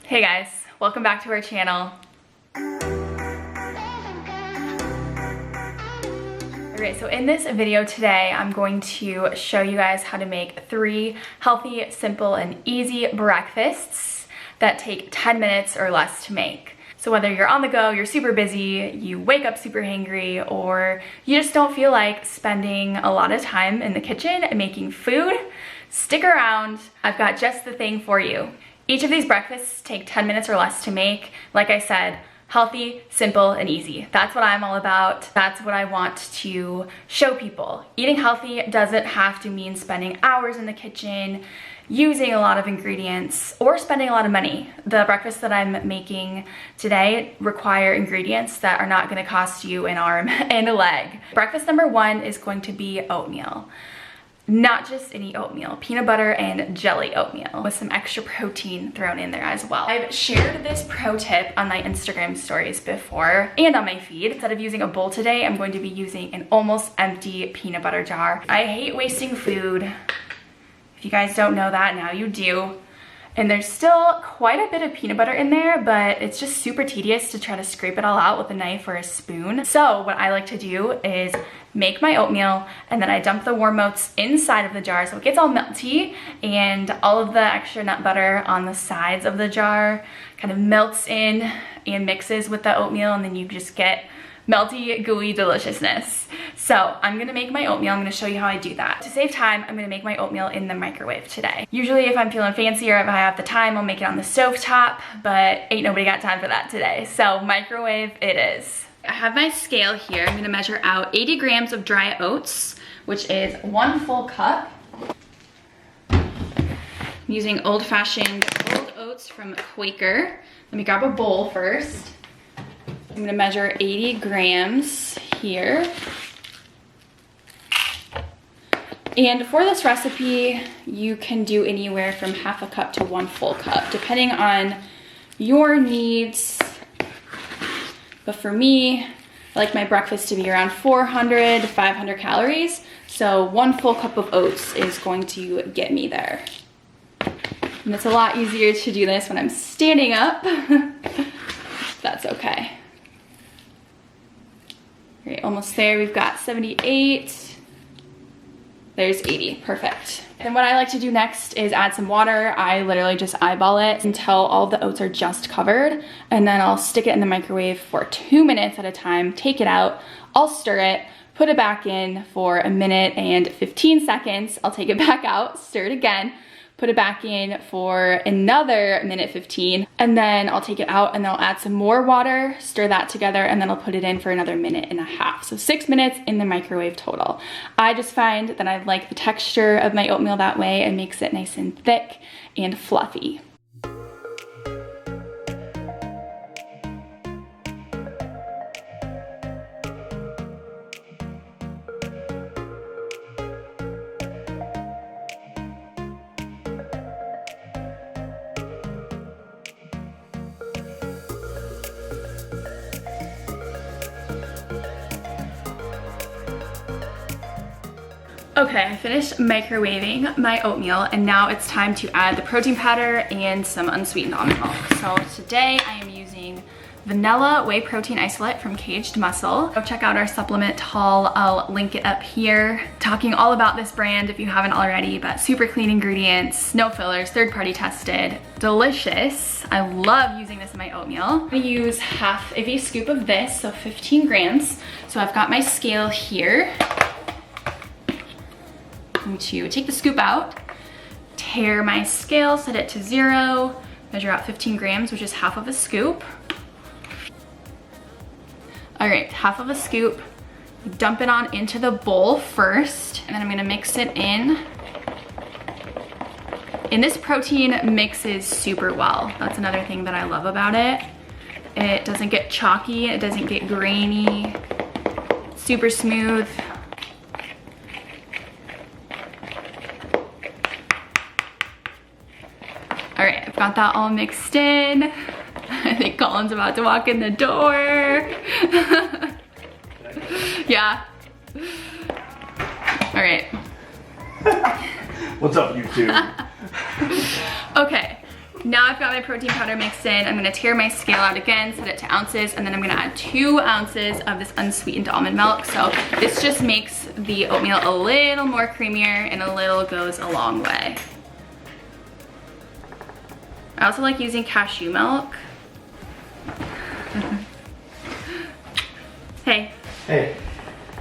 Hey guys, welcome back to our channel. Okay, so in this video today, I'm going to show you guys how to make 3 healthy, simple, and easy breakfasts that take 10 minutes or less to make. So whether you're on the go, you're super busy, you wake up super hangry, or you just don't feel like spending a lot of time in the kitchen and making food, stick around. I've got just the thing for you. Each of these breakfasts take 10 minutes or less to make. Like I said, healthy, simple, and easy. That's what I'm all about. That's what I want to show people. Eating healthy doesn't have to mean spending hours in the kitchen, using a lot of ingredients, or spending a lot of money. The breakfasts that I'm making today require ingredients that are not gonna cost you an arm and a leg. Breakfast number 1 is going to be oatmeal. Not just any oatmeal, peanut butter and jelly oatmeal with some extra protein thrown in there as well. I've shared this pro tip on my Instagram stories before and on my feed. Instead of using a bowl today, I'm going to be using an almost empty peanut butter jar. I hate wasting food. If you guys don't know that, now you do. And there's still quite a bit of peanut butter in there, but it's just super tedious to try to scrape it all out with a knife or a spoon. So what I like to do is make my oatmeal, and then I dump the warm oats inside of the jar so it gets all melty, and all of the extra nut butter on the sides of the jar kind of melts in and mixes with the oatmeal, and then you just get melty, gooey deliciousness. So I'm gonna make my oatmeal. I'm gonna show you how I do that. To save time, I'm gonna make my oatmeal in the microwave today. Usually if I'm feeling fancy or if I have the time, I'll make it on the stovetop, but ain't nobody got time for that today. So microwave it is. I have my scale here. I'm gonna measure out 80 grams of dry oats, which is 1 full cup. I'm using old-fashioned old oats from Quaker. Let me grab a bowl first. I'm gonna measure 80 grams here. And for this recipe, you can do anywhere from half a cup to 1 full cup, depending on your needs. But for me, I like my breakfast to be around 400 to 500 calories. So 1 full cup of oats is going to get me there. And it's a lot easier to do this when I'm standing up. That's okay. All right, almost there. We've got 78. There's 80, perfect. And what I like to do next is add some water. I literally just eyeball it until all the oats are just covered, and then I'll stick it in the microwave for 2 minutes at a time, take it out, I'll stir it, put it back in for 1 minute and 15 seconds. I'll take it back out, stir it again, put it back in for another 1:15, and then I'll take it out and then I'll add some more water, stir that together, and then I'll put it in for another 1.5 minutes. So 6 minutes in the microwave total. I just find that I like the texture of my oatmeal that way. It makes it nice and thick and fluffy. Okay, I finished microwaving my oatmeal, and now it's time to add the protein powder and some unsweetened almond milk. So today I am using vanilla whey protein isolate from Caged Muscle. Go check out our supplement haul. I'll link it up here. Talking all about this brand if you haven't already, but super clean ingredients, no fillers, third-party tested, delicious. I love using this in my oatmeal. I'm gonna use half of a scoop of this, so 15 grams. So I've got my scale here. I'm going to take the scoop out, tear my scale, set it to 0, measure out 15 grams, which is half of a scoop. All right, half of a scoop, dump it on into the bowl first, and then I'm gonna mix it in. And this protein mixes super well. That's another thing that I love about it. It doesn't get chalky, it doesn't get grainy, super smooth. All right, I've got that all mixed in. I think Colin's about to walk in the door. Yeah. All right. What's up, YouTube? Okay, Now I've got my protein powder mixed in. I'm gonna tear my scale out again, set it to ounces, and then I'm gonna add 2 ounces of this unsweetened almond milk. So this just makes the oatmeal a little more creamier, and a little goes a long way. I also like using cashew milk. Hey. Hey.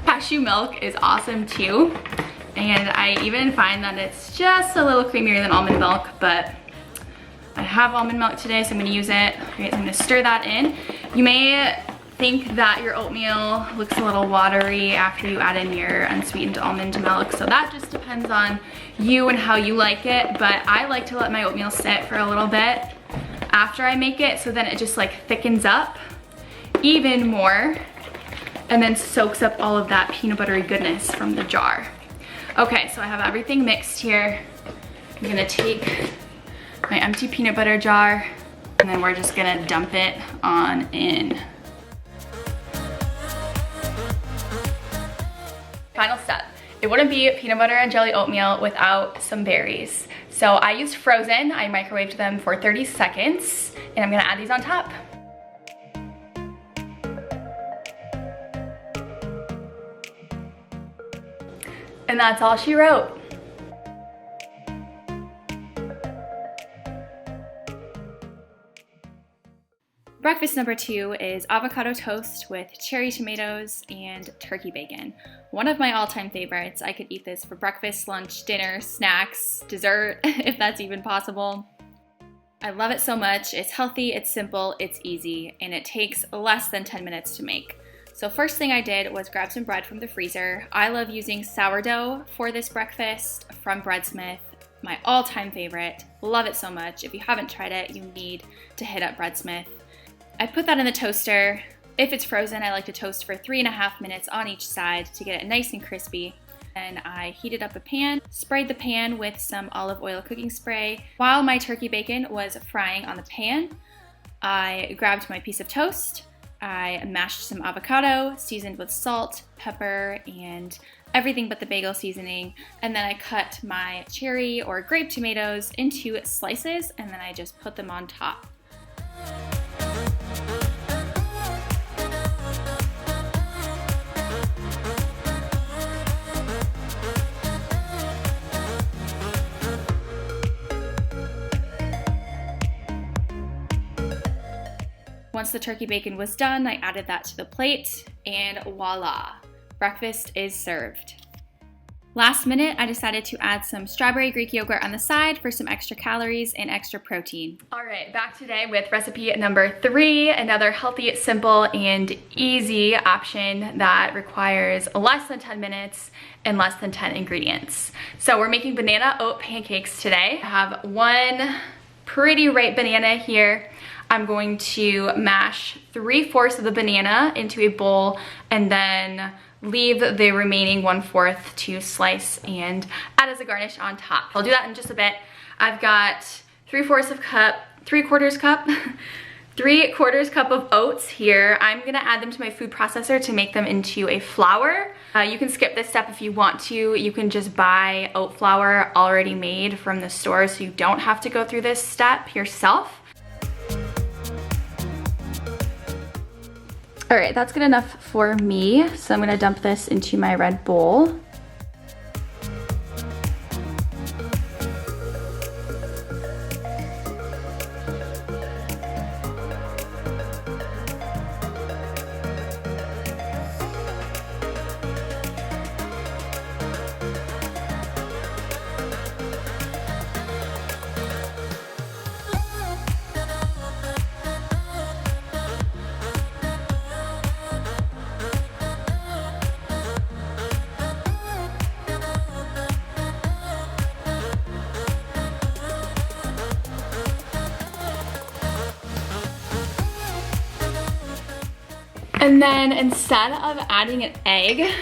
Cashew milk is awesome too. And I even find that it's just a little creamier than almond milk, but I have almond milk today, so I'm gonna use it. Okay, so I'm gonna stir that in. You may think that your oatmeal looks a little watery after you add in your unsweetened almond milk, so that just depends on you and how you like it, but I like to let my oatmeal sit for a little bit after I make it, so then it just like thickens up even more and then soaks up all of that peanut buttery goodness from the jar. Okay, so I have everything mixed here. I'm gonna take my empty peanut butter jar, and then we're just gonna dump it on in. Final step. It wouldn't be peanut butter and jelly oatmeal without some berries. So I used frozen. I microwaved them for 30 seconds, and I'm gonna add these on top. And that's all she wrote. Breakfast number 2 is avocado toast with cherry tomatoes and turkey bacon. One of my all-time favorites. I could eat this for breakfast, lunch, dinner, snacks, dessert, if that's even possible. I love it so much. It's healthy, it's simple, it's easy, and it takes less than 10 minutes to make. So first thing I did was grab some bread from the freezer. I love using sourdough for this breakfast from Breadsmith. My all-time favorite. Love it so much. If you haven't tried it, you need to hit up Breadsmith. I put that in the toaster. If it's frozen, I like to toast for 3.5 minutes on each side to get it nice and crispy. And I heated up a pan, sprayed the pan with some olive oil cooking spray. While my turkey bacon was frying on the pan, I grabbed my piece of toast. I mashed some avocado, seasoned with salt, pepper, and everything but the bagel seasoning. And then I cut my cherry or grape tomatoes into slices, and then I just put them on top. Once the turkey bacon was done, I added that to the plate, and voila, breakfast is served. Last minute, I decided to add some strawberry Greek yogurt on the side for some extra calories and extra protein. All right, back today with recipe number 3, another healthy, simple, and easy option that requires less than 10 minutes and less than 10 ingredients. So we're making banana oat pancakes today. I have one pretty ripe banana here. I'm going to mash 3/4 of the banana into a bowl and then leave the remaining 1/4 to slice and add as a garnish on top. I'll do that in just a bit. I've got 3/4 cup of oats here. I'm gonna add them to my food processor to make them into a flour. You can skip this step if you want to. You can just buy oat flour already made from the store so you don't have to go through this step yourself. All right, that's good enough for me. So I'm gonna dump this into my red bowl. And then instead of adding an egg,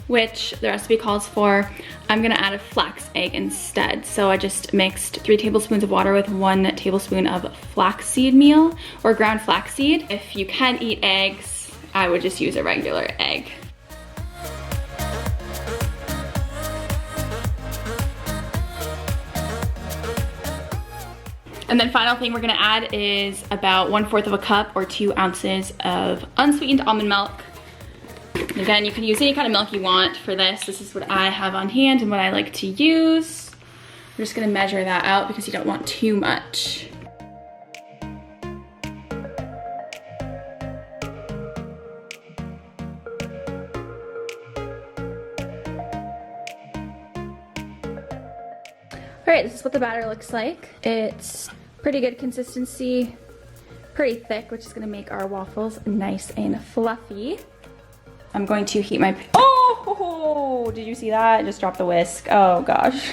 which the recipe calls for, I'm gonna add a flax egg instead. So I just mixed 3 tablespoons of water with 1 tablespoon of flaxseed meal or ground flaxseed. If you can eat eggs, I would just use a regular egg. And then final thing we're gonna add is about 1/4 of a cup or 2 ounces of unsweetened almond milk. Again, you can use any kind of milk you want for this. This is what I have on hand and what I like to use. We're just gonna measure that out because you don't want too much. All right, this is what the batter looks like. It's pretty good consistency, pretty thick, which is gonna make our waffles nice and fluffy. I'm going to heat my, oh, did you see that? I just dropped the whisk. Oh gosh.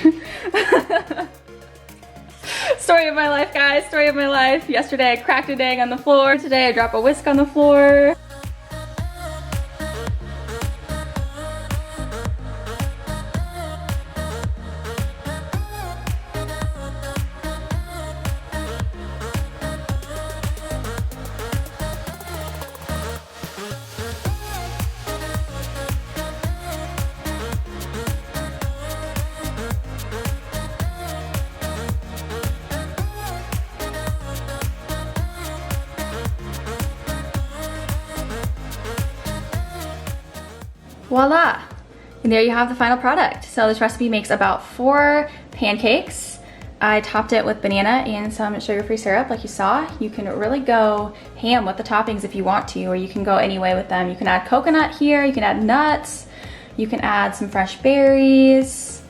Story of my life, guys, story of my life. Yesterday I cracked an egg on the floor. Today I drop a whisk on the floor. Voila! And there you have the final product. So this recipe makes about 4 pancakes. I topped it with banana and some sugar-free syrup like you saw. You can really go ham with the toppings if you want to, or you can go any way with them. You can add coconut here, you can add nuts, you can add some fresh berries,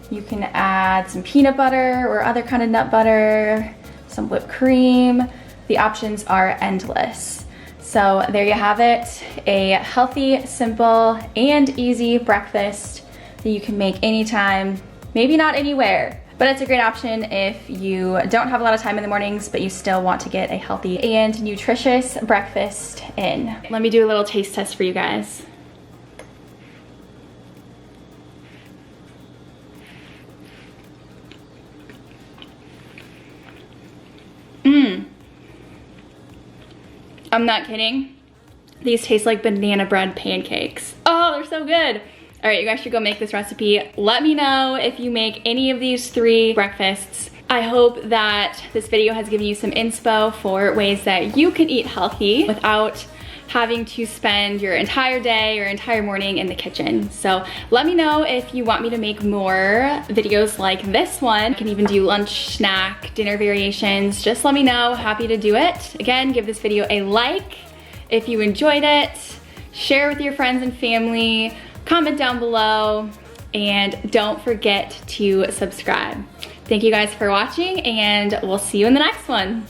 you can add some peanut butter or other kind of nut butter, some whipped cream. The options are endless. So there you have it, a healthy, simple, and easy breakfast that you can make anytime, maybe not anywhere, but it's a great option if you don't have a lot of time in the mornings, but you still want to get a healthy and nutritious breakfast in. Let me do a little taste test for you guys. I'm not kidding. These taste like banana bread pancakes. Oh, they're so good. All right, you guys should go make this recipe. Let me know if you make any of these 3 breakfasts. I hope that this video has given you some inspo for ways that you can eat healthy without having to spend your entire day or entire morning in the kitchen. So let me know if you want me to make more videos like this one. You can even do lunch, snack, dinner variations. Just let me know, happy to do it. Again, give this video a like if you enjoyed it. Share with your friends and family, comment down below, and don't forget to subscribe. Thank you guys for watching, and we'll see you in the next one.